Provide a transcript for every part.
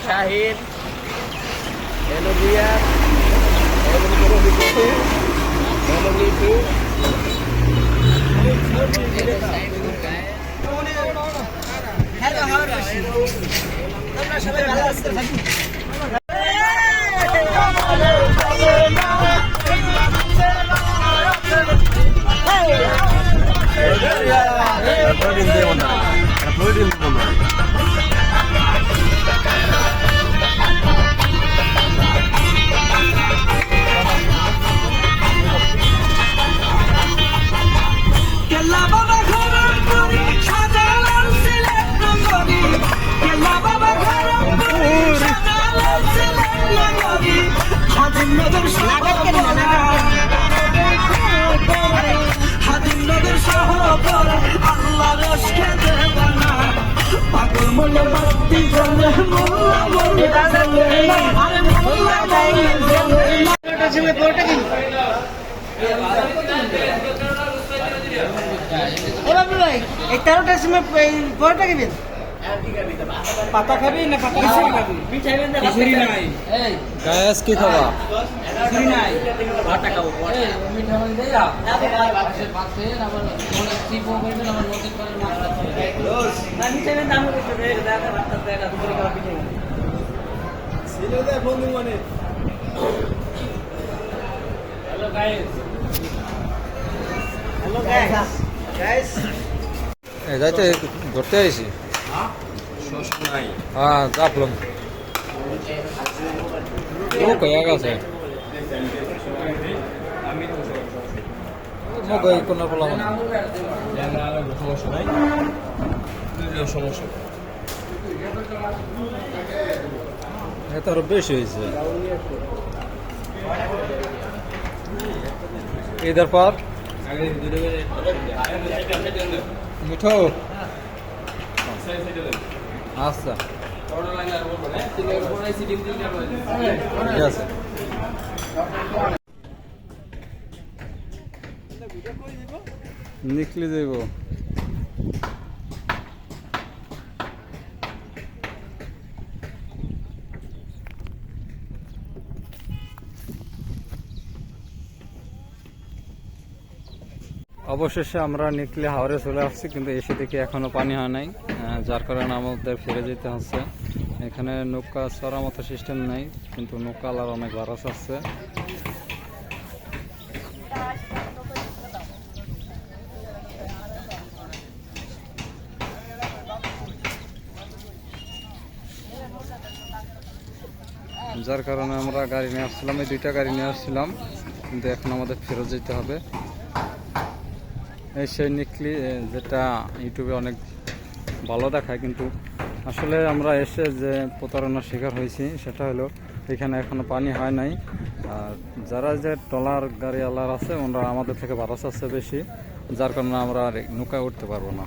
Shahin hello dia hello Lipi পাতা খাবি না পাতা খাবি খিচুড়ি নাই গ্যাস কি খাবা খিচুড়ি নাই পাতা খাবো মিঠা মানে দেই না পাশে পাশে আবার মনে চিপো কইবে না নদী করে না না মিঠা মানে দাম কত রে দাদা রাস্তা থেকে দুপুরে খাওয়া পিঠে ছিল দে বন্ধু মানে হ্যালো গাইস যাইতে ঘুরতে আইছি হ্যাঁ যাবলাম ও কয়া গেছে মগই কোন বললাম সমস্যা এটা আরো বেশি হয়েছে इधर पर মিঠো আচ্ছা ঠিক আছে নিকলি যাইব অবশেষে আমরা নিকলে হাওরে চলে আসছি, কিন্তু এসে দেখি এখনো পানি হয় নাই, যার কারণে আমাদের ফিরে যেতে হচ্ছে। এখানে নৌকা চড়ার মতো সিস্টেম নেই, কিন্তু নৌকা আর অনেক বারাস আছে। যার কারণে আমরা গাড়ি নিয়ে আসছিলাম, এই দুইটা গাড়ি নিয়ে আসছিলাম, কিন্তু এখন আমাদের ফেরত যেতে হবে। এই সেই নিকলি যেটা ইউটিউবে অনেক ভালো দেখায়, কিন্তু আসলে আমরা এসে যে প্রতারণার শিকার হয়েছি সেটা হলো এখানে এখনো পানি হয় নাই। আর যারা যে ট্রলার গাড়িওয়ালার আছে ওরা আমাদের থেকে বারাস আছে বেশি, যার কারণে আমরা আর নৌকায় উঠতে পারবো না।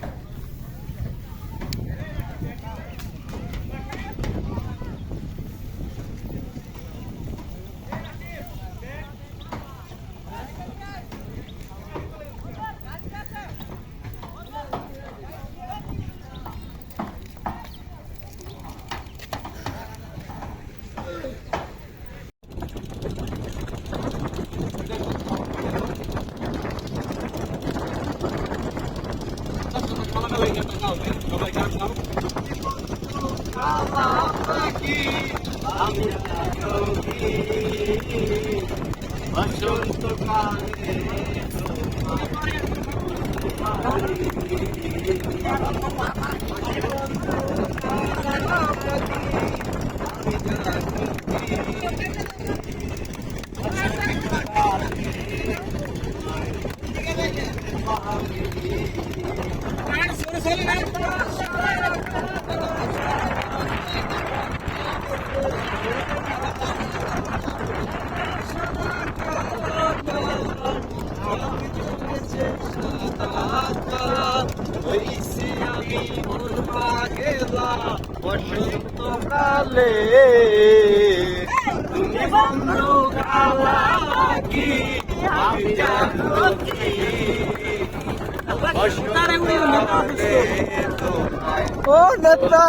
বসন্তকালে তুমি বন্ধু কালা কি আমি জানো কি ও নেতা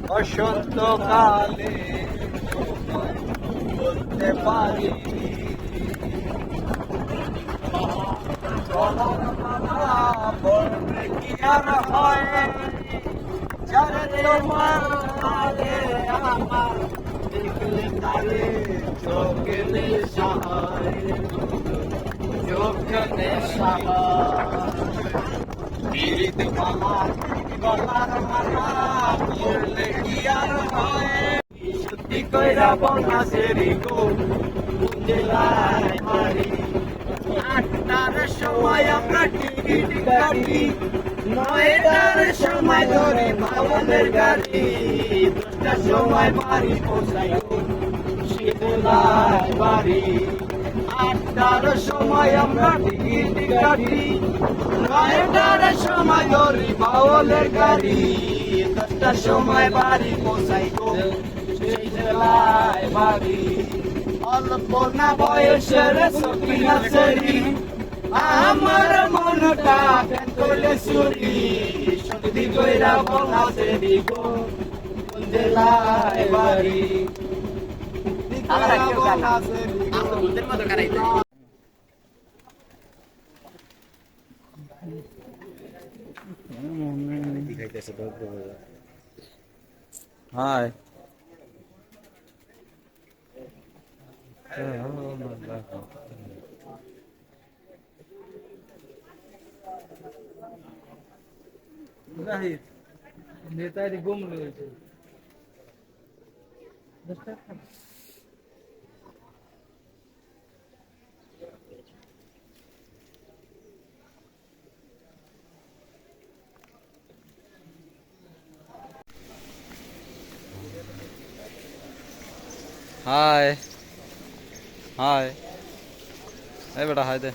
বসন্তকালে বলতে পারি বলবে কি আর হয় যারে তোমার কালে আমার দেখলে তারে চোখে নেশা হয় চোখে নেশা পীড়িত মালা গলার মালা বললে কি আর হয় সত্যি কইরা বনা সেরি গো জেলায় বাড়ি 8টার সময় আমরা টিকিট কাটি 9টার সময় ধরি বাউলের গাড়ি 10টার সময় বাড়ি পৌঁছাই শীতলায় বাড়ি 8টার সময় আমরা টিকিট কাটি 9টার সময় ধরি বাউলের গাড়ি 10টার সময় বাড়ি পৌঁছাই গো শীতলায় বাড়ি অল্প না বয়সের সকিনা সেরি আমার মনটা তোলে সুরি সত্যি কইরা বলা সেরি গো জেলায় বাড়ি হাই নেতারি গুম রয়েছে হাই হাই এই বেটা হাই দে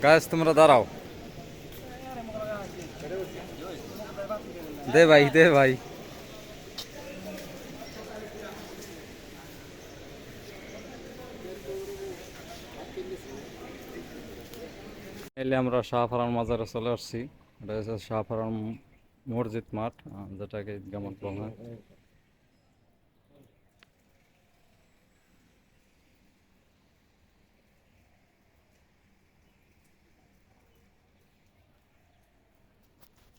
গাইস তোমরা দাঁড়াও দে ভাই দে ভাই এলে আমরা শাহফরান মাজারে চলে আসছি এটা হচ্ছে শাহফরান মসজিদ মাঠ যেটাকে ঈদগাহ মাঠ বলা হয়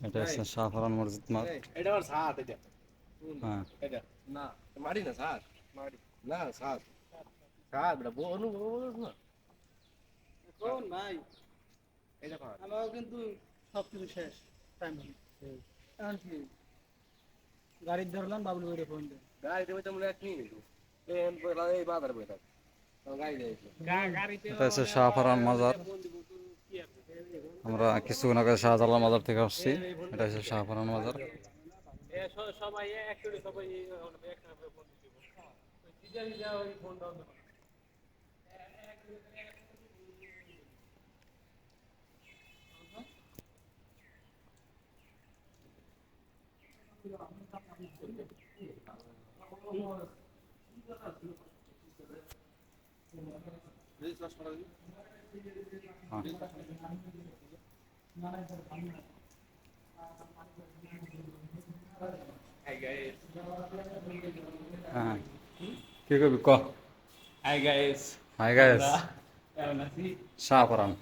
এটা হচ্ছে শাহফরান মসজিদ মাঠ এটা আমার সাথ এটা হ্যাঁ এটা না মারি না সাথ মারি না সাথ সাথ বড় বনু না কোন ভাই এটা ভাই আমারও কিন্তু সবকিছু শেষ টাইম হলো এখন কি গাড়ি ধরলাম বাবুল ভাইরে ফোন দে গাড়ি দেবে তো মনে রাখনি ট্রেন পয়লা এই বাজার বইতা গাড়ি দেইছে গাড়িতে এটা হচ্ছে শাহফরান মাজার আমরা কিছুক্ষণ আগে শাহজালাল মাজার থেকে আসছি এটা হচ্ছে শাহফরান মাজার সবাই একসাথে সবাই একসাথে ফোন দিব ওই যা ওই ফোন দাও হ্যাঁ কি করবি ক hi guys hi guys Shahfaran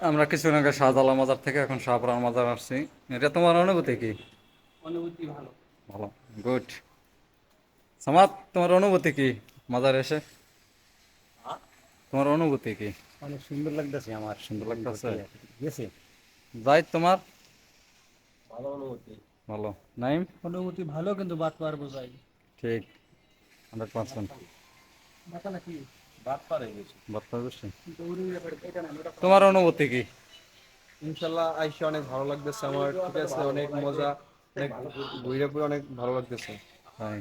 আমরা কিছুক্ষণ আগে শাহজালাল মাজার থেকে এখন শাহফরান মাজার আসছি এটা তোমার অনুভূতি কি অনুভূতি ভালো ভালো গুড সামাদ তোমার অনুভূতি কি মাজার এসে তোমার অনুভূতি কি অনেক সুন্দর লাগতেছে আমার সুন্দর লাগতেছে গেছে যাই তোমার ভালো অনুভূতি ভালো নাইম অনুভূতি ভালো কিন্তু বাদ পারবো যাই ঠিক 100% মাথা নাকি বাদ পারে গেছে বার্তা বেশি কিন্তু ওই ব্যাপারে এটা না ওটা তোমার অনুভূতি কি ইনশাল্লাহ আইসা অনেক ভালো লাগতেছে আমার, ঠিক আছে, অনেক মজা, অনেক ঘুরে ঘুরে অনেক ভালো লাগতেছে। তাই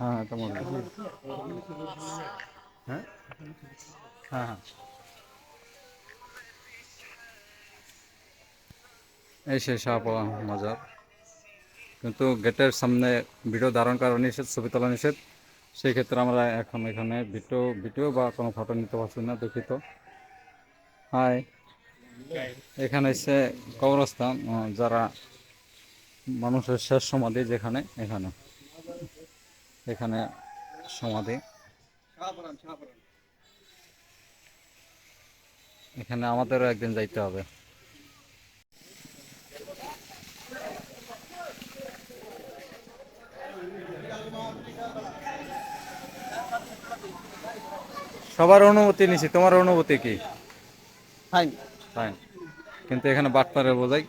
হ্যাঁ এটা মুরগি হ্যাঁ হ্যাঁ হ্যাঁ এই সেই শাহপলা মজার, কিন্তু গেটের সামনে ভিডিও ধারণ করা নিষেধ, ছবি তোলা নিষেধ। সেই ক্ষেত্রে আমরা এখন এখানে ভিডিও বা কোনো ফটো নিতে পারছি না, দুঃখিত। হাই, এখানে এসে কবরস্থান, যারা মানুষের শেষ সমাধি যেখানে, এখানে এখানে সমাধি, এখানে আমাদেরও একদিন যাইতে হবে। সবার অনুমতি নিছি, তোমার অনুভূতি কি? ফাইন। ফাইন, কিন্তু এখানে বাটপারে বোঝাই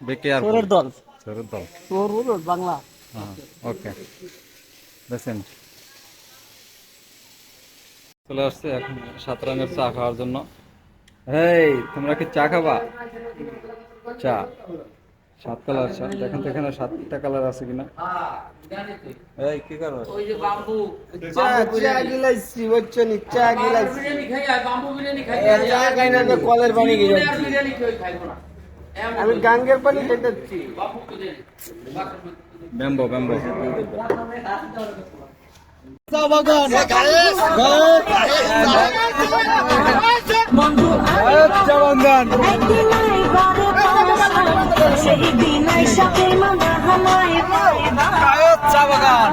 বেকে আর চোরের দল। চোরের দল। চোর বাংলা। হ্যাঁ ওকে, দেখছেন চলে আসছে এখন 7 রঙের চা খাওয়ার জন্য। এই তোমরা কি চা খাবা? চা 7 কালার চা, দেখেন তো এখানে 7টা কালার আছে কিনা। এই কি করো? ওই যে বাম্বু চা গিলাইছি, বুঝছো নি? চা গিলাইছি, বিরিয়ানি খাই, বাম্বু বিরিয়ানি খাই, চা খাই না, কলের পানি গিলাইছি। বিরিয়ানি খাইবো না। আমি গাঙ্গের পানি খেতেছি। বাম্বু বিরিয়ানি। Bamboo bamboo. বন্ধু সেই দিনাই সাপের মামা হামায় চা বাগান।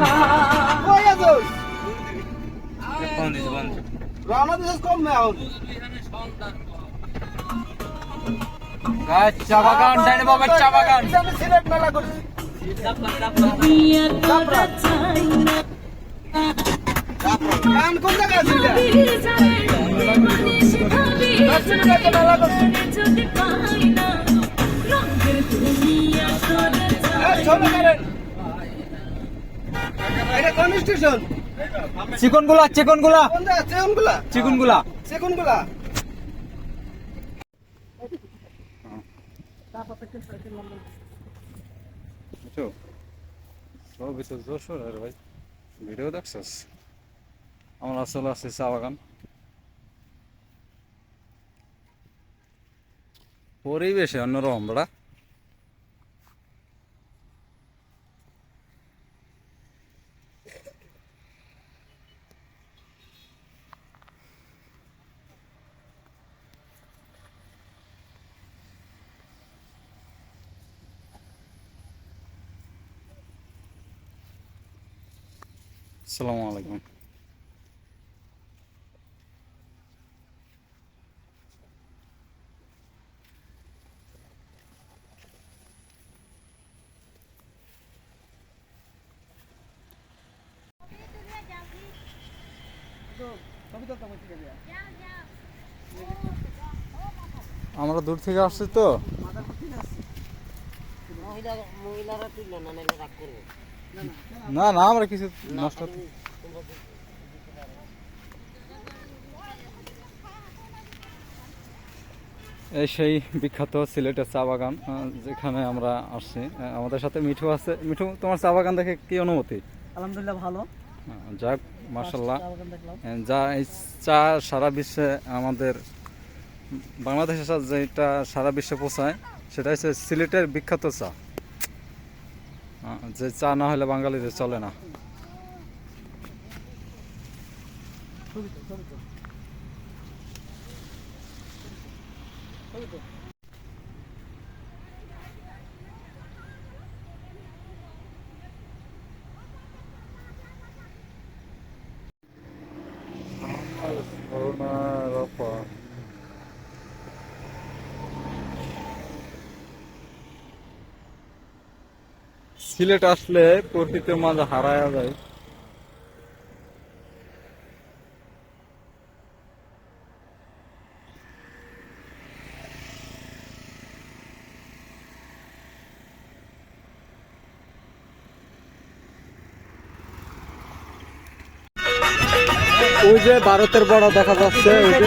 চা বাগান, ডাইনে বাবার চা বাগান। বিয়ে করা চাই না কোন জায়গা আছে? যদি পাই না রঙের দুনিয়া করে চিকনগুলা চিকনগুলা চেকনগুলা, চিকনগুলা। চেকনগুলা। বুঝছো সব কিছু জোর আর ভাই ভিডিও দেখছস। আমরা আসলে আছি চা বাগান, পরিবেশে অন্যরকম বড়া। আসসালামু আলাইকুম। আমরা দূর থেকে আসছি তো, না না আমরা কিছু নষ্ট। এই সেই বিখ্যাত সিলেটের চা বাগান, যেখানে আমরা আসছি। আমাদের সাথে মিঠু আছে। মিঠু, তোমার চা বাগান দেখে কি অনুভূতি? আলহামদুলিল্লাহ ভালো। যাক মাশাআল্লাহ। চা বাগান দেখলাম। যা এই চা সারা বিশ্বে, আমাদের বাংলাদেশের সাথে যেটা সারা বিশ্বে পৌঁছায়, সেটা হচ্ছে সিলেটের বিখ্যাত চা। যে চা না হলে বাঙালিদের চলে না। সিলেট আসলে প্রকৃতির মাঝে হারায়া যায়। ওই যে ভারতের বড় দেখা যাচ্ছে, ওই যে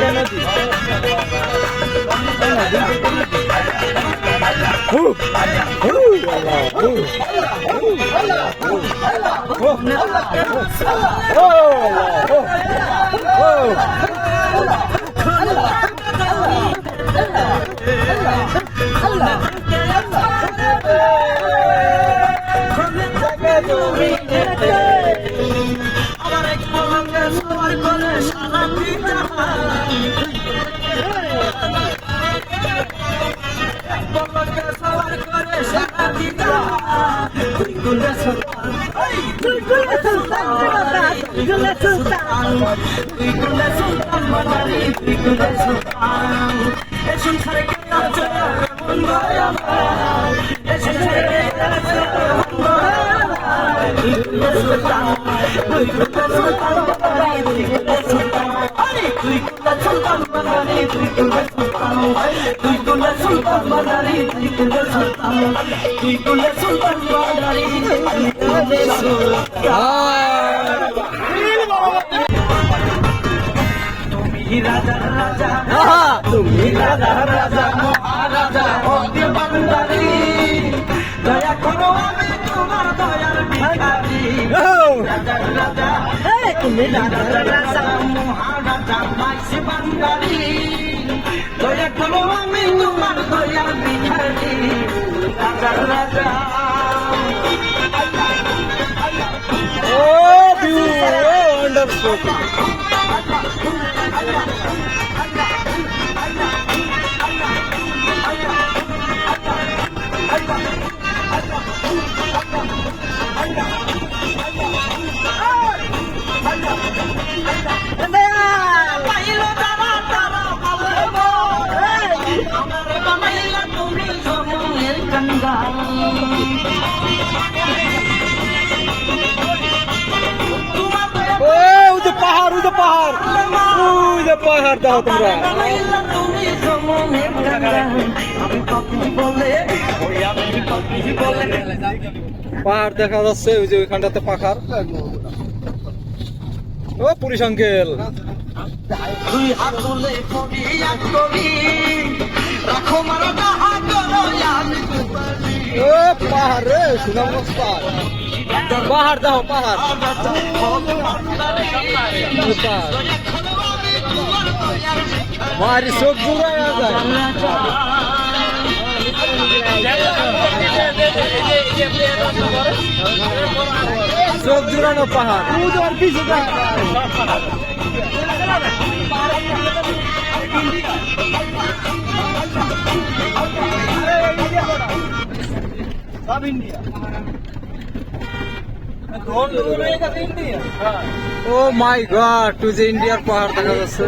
তুমি রাজা রাজা মহারাজা হতে বান্দারি দয়া করো আমি তোমার দয়ার ভিখারি রাজা রাজা তুমি রাজা রাজা মহারাজা মাইসি বান্দারি দয়া করো আমি তোমার দয়ার ভিখারি রাজা রাজা Oh, wonderful. পাহাড় দাও তোমরা পাহাড় দেখা যাচ্ছে ওই যে ওইখানটাতে পাখার ও পুলিশ আঙ্কেল দুই হাত তুলে রাখো মারা ও পাহাড় রে সুনাম পাহাড় দাও পাহাড় মারি চোখ জুড়ায় যায় চোখ জুড়ানো পাহাড় সব ইন্ডিয়া ও মাই গড টু যে ইন্ডিয়ার পাহাড় দেখা যাচ্ছে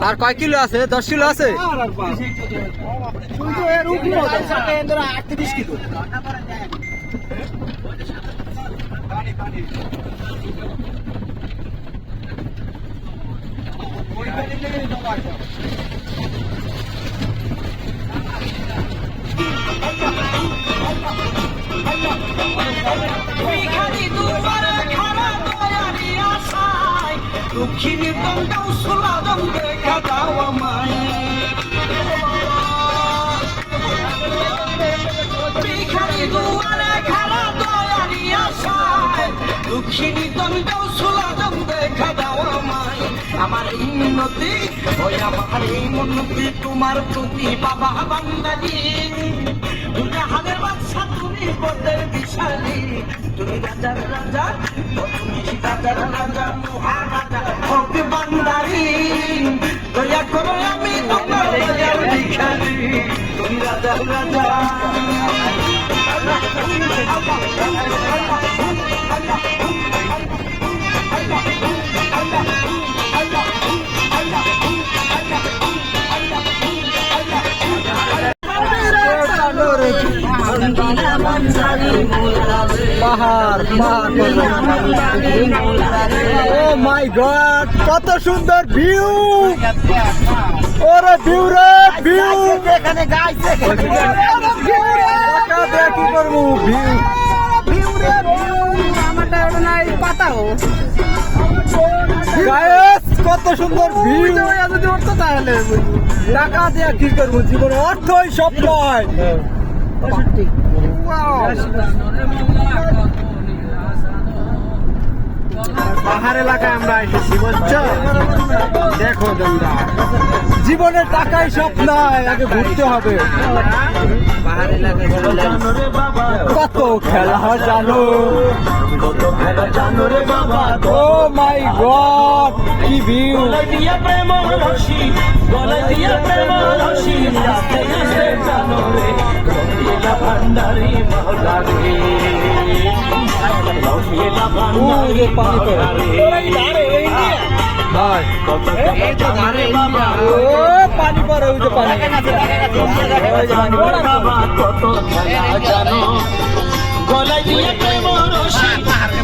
আর কয় কিলো আছে 10 কিলো আছে দক্ষিণী বঙ্গাও সোলাদম দেখা দাও আমায় ভিখারি দুয়ারে খারা দয়ারি আশায় দক্ষিণী বঙ্গাও সোলাদম দেখা দাও আমায় আমার এই মিনতি ওই আমার এই মনতি তোমার প্রতি বাবা বান্দাজি দুর্গা হাদের বাদশা তুমি পদের বিশালী তুমি রাজার রাজা তুমি রাজার রাজা মহারাজা হতে বান্দারি দয়া করো আমি তোমার দয়ার ভিখারি তুমি রাজার রাজা পাহাড় ও মাই গড কত সুন্দর ভিউ ওরে ভিউ রে ভিউ এখানে গাইছে কি করবো ভিউ আমারটা ওটা নাই পাতাও ও গায়েস কত সুন্দর ভিউ যদি উঠতো তাহলে টাকা দিয়ে কি করবো জীবনে অর্থই সব নয় পাহাড় এলাকায় আমরা এসেছি বুঝছো দেখো তোমরা জীবনের টাকাই সব নয় আগে ঘুরতে হবে পাহাড় এলাকায় কত খেলা জানো ও মাই গড কি ভিউ পানি পরে ওই যে পানি গলায় দিয়ে প্রেম রশি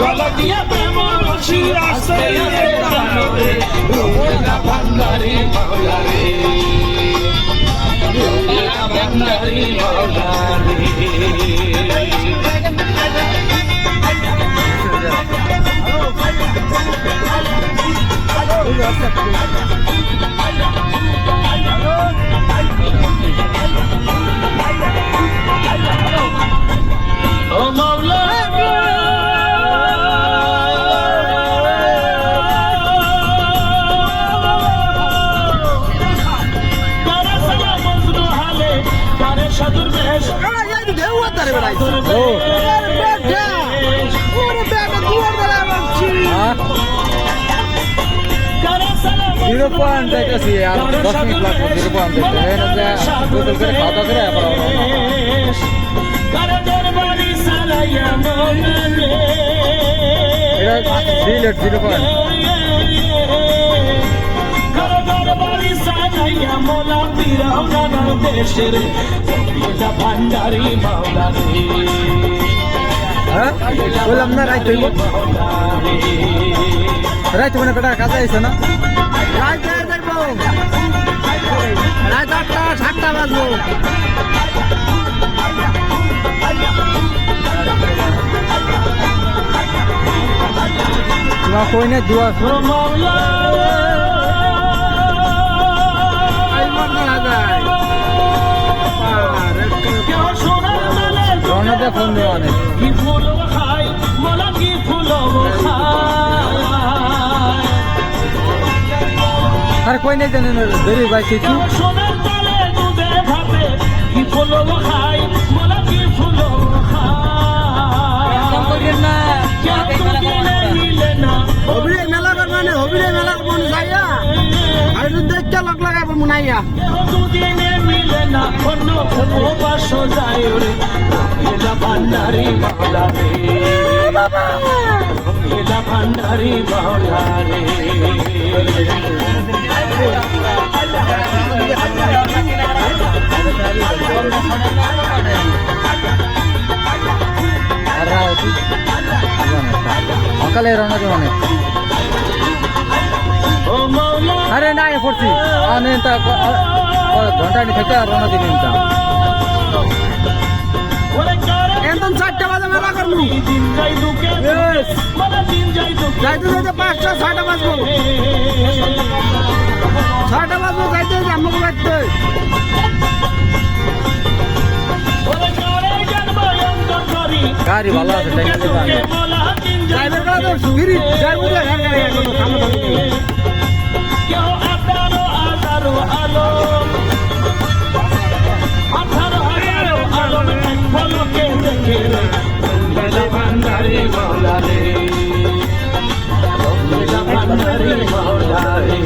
গলায় দিয়ে প্রেম রশি রাস্তায় জানো রে রোলা ভান্ডারি মাওলা রে রোলা ভান্ডারি মাওলা রে ও মাওলা কারে সালাম মজনু হালে কারে সাধুর বেশ জিরো পয়েন্ট দেখতেছি আর 10 মিনিট লাগবে জিরো পয়েন্ট দেখতে গোসল করে খাওয়া দাওয়া করে আবার এটা সিলেট জিরো পয়েন্ট হ্যাঁ বললাম না রাইত রাইত মানে বেটা কাজে আইছে না রাইত দেখবো রাইত 8টা 7টা বাজবো তোমার কই না দুয়া রওনাতে ফোন দেওয়া অনেক আর কই নাই জানেন দেরি ভাই কিছু মেলা করবানে হবিরে মেলা করবো যাইয়া আর দেখতে লগ লাগাবো মুনাইয়া ভান্ডারি মাওলা রে ভান্ডারি মাওলা রে সকালে রওনা দেব অনেক আরে না এ পড়ছি আমি তা ঘন্টা থেকে রওনা দিবি তা একদম 4টা বাজে মেলা করবো যাইতে যাইতে 5টা 6টা বাজবো 6টা বাজবো যাইতে আমাকে বাজতে গাড়ি ভালো আছে ড্রাইভার কাজ তো সুবিধি যাই বুঝে ভান্ডারি মাওলা রে ভান্ডারি মাওলা রে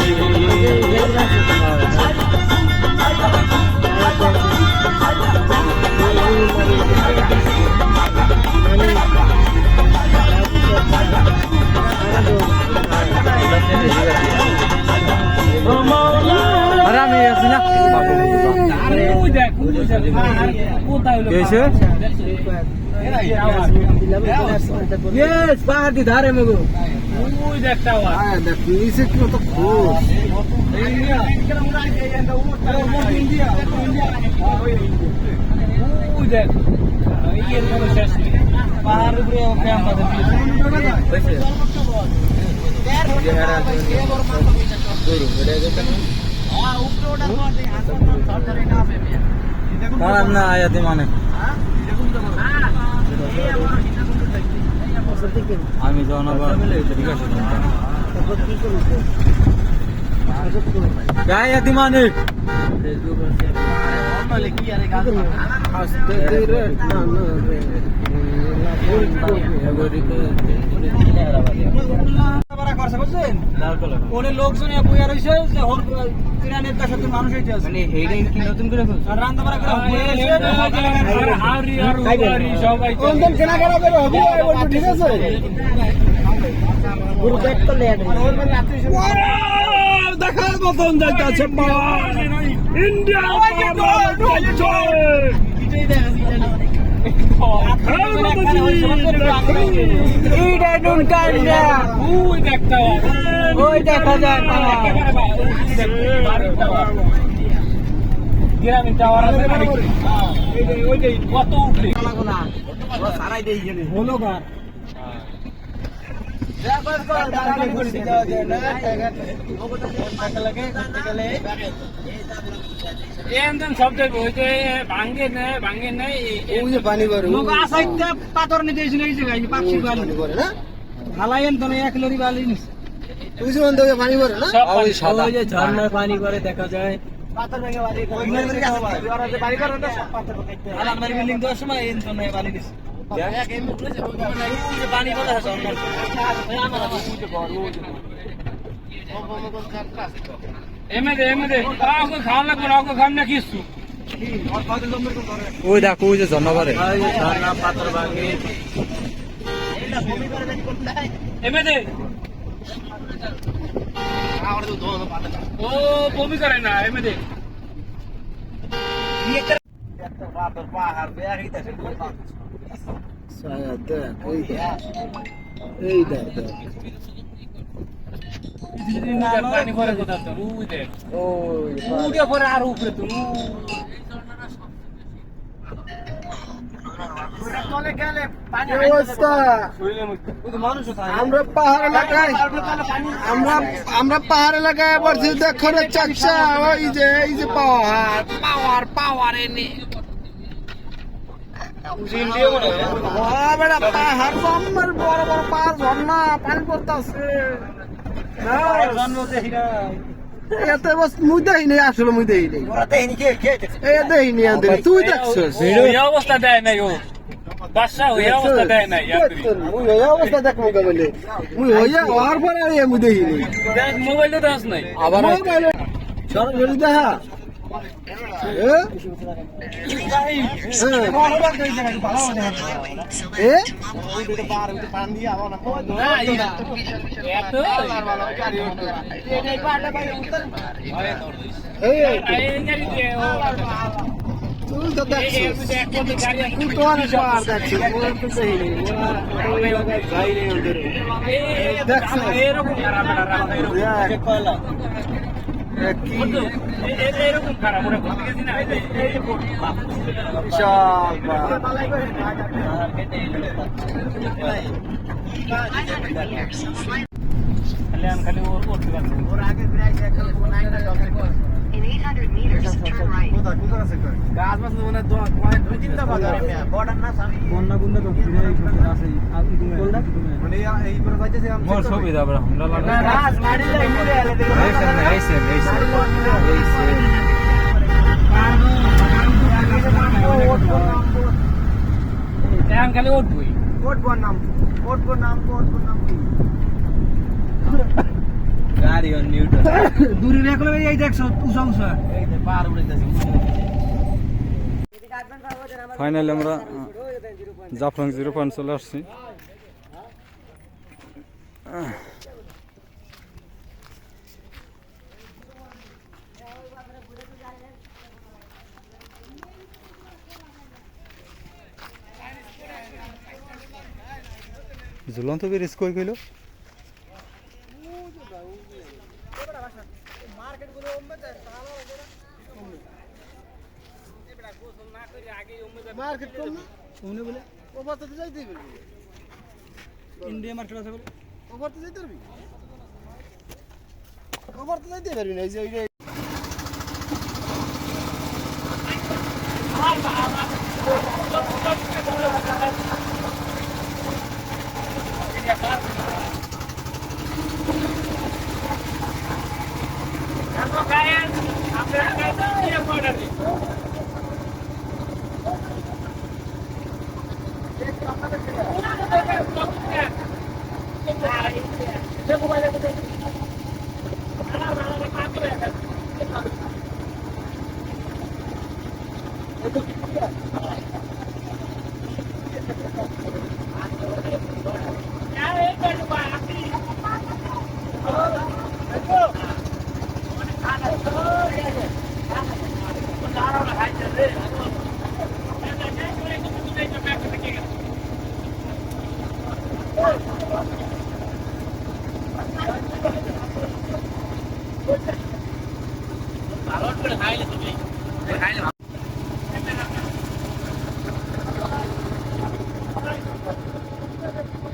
পাহাড়ি ধারে মগো নিচে কি তো খোঁজ পাহাড়ের উপরে না আয়াতি মানে আমি যখন আবার ঠিক আছে আয়াতি মানে লোকজন মানুষ নতুন করে রান্না বাড়া ঠিক আছে দেখার মতন দেখাচ্ছে ইন্ডিয়া দেখা যায় গ্রামীণ টাওয়ার আছে কত উঠলে সারাই দিয়ে হলো গান পাথর নিতে হালাইন তো এক লরি বালি ঝর্ণার পানি করে দেখা যায় বিল্ডিং দেওয়ার সময় বালি দিচ্ছে পানি করে খাওয়া লাগবে না ওকে খান না কিছু ওই দেখো ওই যে জন্মাবারে পাথর ভাঙে এমএদে ও বমি করে না এমএদে পাহাড় পানি পরে কোথা তো উঠে পরে আর উপরে তো আমরা পাহাড় এলাকায় পড়ছি দেখো রে চাচা এই যে পাওয়ার এনে পাহাড় জন্মের বড় বড় পাহাড় ঝর্ণা পানি পড়তেছে মুই দেখিনি আসলে মুই দেখিনি তুই দেখছিস অবস্থা দেয় নাই ও বাদশা হয়ে অবস্থা দেয় নাই মুই ওই অবস্থা দেখবো বলে মুই হইয়া হওয়ার পরে মুই দেখিনি মোবাইলে দাস নাই আবার মোবাইলে সরাসরি দেখা তুই তো দেখছিস এরকম খারাপ ওরা করতে গেছি না খালি ওর করতে পারবে ওর আগে In 800 meters, turn right. গাছ মাছ মনে দুই তিনটা বাজার বর্ডার না সামনে বন্যা বুন্না তো ফিরে আছে মানে এই পরে যাইতেছে মোর সুবিধা বড় আমরা লাগা গাছ মারি যায় মুড়ে আলে এইসে এখন খালি উঠবই উঠবো নাম কি গাড়ি অন নিউটন দূরে রেখলে এই দেখছো উঁচা উঁচা এই যে পার উড়াইতেছে ফাইনালি আমরা জাফলং 0 পয়েন্ট চলে আসছি ঝুলন্ত ব্রিজ কই কইলো মার্কেট কম না কোনে বলে ওভার তো যাইতেই পারবি ইন্ডিয়া মার্কেট আছে বলে ওভার তো যাইতে পারবি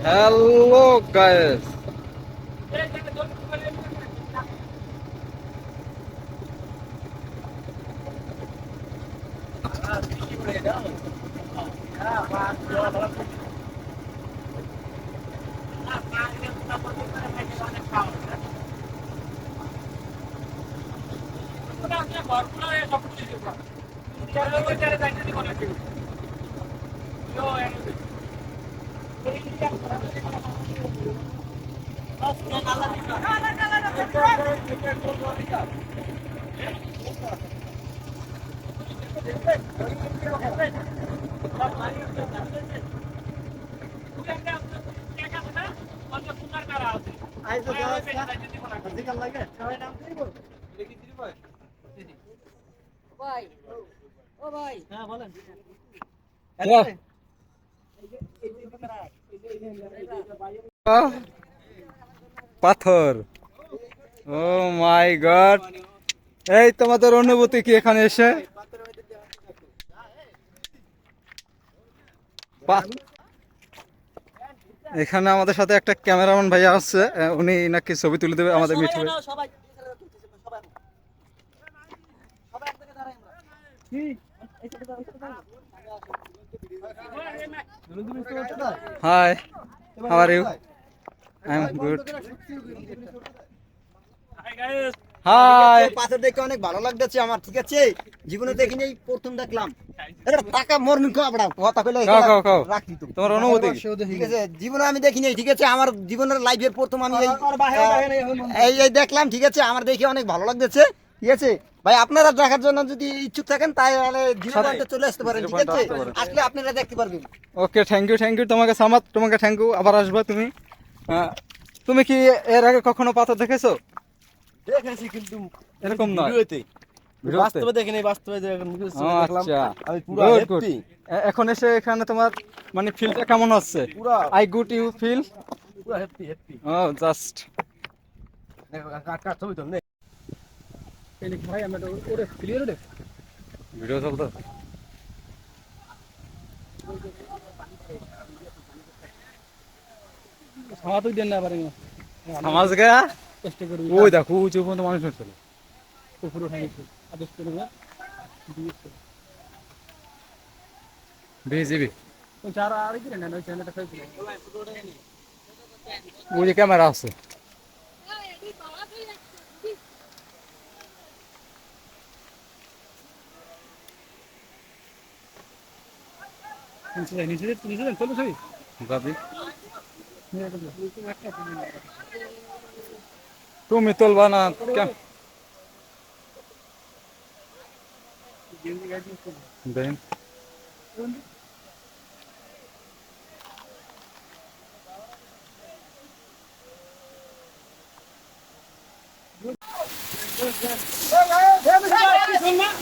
হ্যালো গাইস, পাথর, ও মাই গড। এই তোমাদের অনুভূতি কি এখানে এসে? এখানে আমাদের সাথে একটা ক্যামেরাম্যান ভাইয়া আসছে, উনি নাকি ছবি তুলে দেবে আমাদের মিঠু ভাই। Hi, how are you? I am good. Hi. পাথর দেখে অনেক ভালো লাগতেছে আমার, ঠিক আছে? জীবনে দেখিনি, এই প্রথম দেখলাম। এটা টাকা মরনি কো আপনার কথা কইলে রাখি তো। তোমার অনুভূতি কি? ঠিক আছে, জীবনে আমি দেখিনি, ঠিক আছে? আমার জীবনের লাইফের প্রথম আমি এই দেখলাম, ঠিক আছে? আমার দেখে অনেক ভালো লাগতেছে, ঠিক আছে ভাই? আপনারা দেখার জন্য যদি ইচ্ছুক থাকেন তাহলে জিরো পয়েন্টে চলে আসতে পারেন, ঠিক আছে? আসলে আপনারা দেখতে পারবেন। ওকে, থ্যাংক ইউ তোমাকে সামাদ, তোমাকে থ্যাংক ইউ। আবার আসবে তুমি। তুমি কি এর আগে কখনো পাথর দেখেছো? দেখেছি কিন্তু এরকম নয়, ভিডিওতে, বাস্তবে দেখিনি। বাস্তবে দেখলাম, আচ্ছা, আমি পুরো গুড গুড। হ্যাপি। এখন এসে এখানে তোমার মানে ফিলটা কেমন হচ্ছে? পুরো আই গুড ইউ ফিল? পুরো হ্যাপি। ও জাস্ট কাট ছবি তো নে। ভাই আমরা ওরে ক্লিয়ার রে। ভিডিও চলতো। খাওয়া তো দেন না পারে সমাজ গয়া কষ্ট করে ওই দেখো ওই যে পর্যন্ত মানুষ হচ্ছিল। উপরে উঠে গেছে আদেশ করে দিয়েছে। বিজিবি ওই চার আর কি না ওই চ্যানেলটা খাইছিল। ওই যে ক্যামেরা আছে। নিচে চলো সবই দাদি তুমি তুলবা না কেন? দেন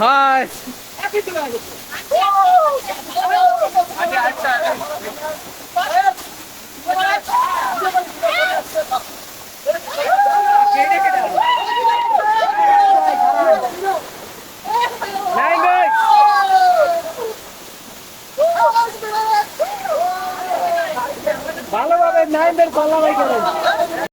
হাই। ভালোভাবে নাইনদের পাল্লা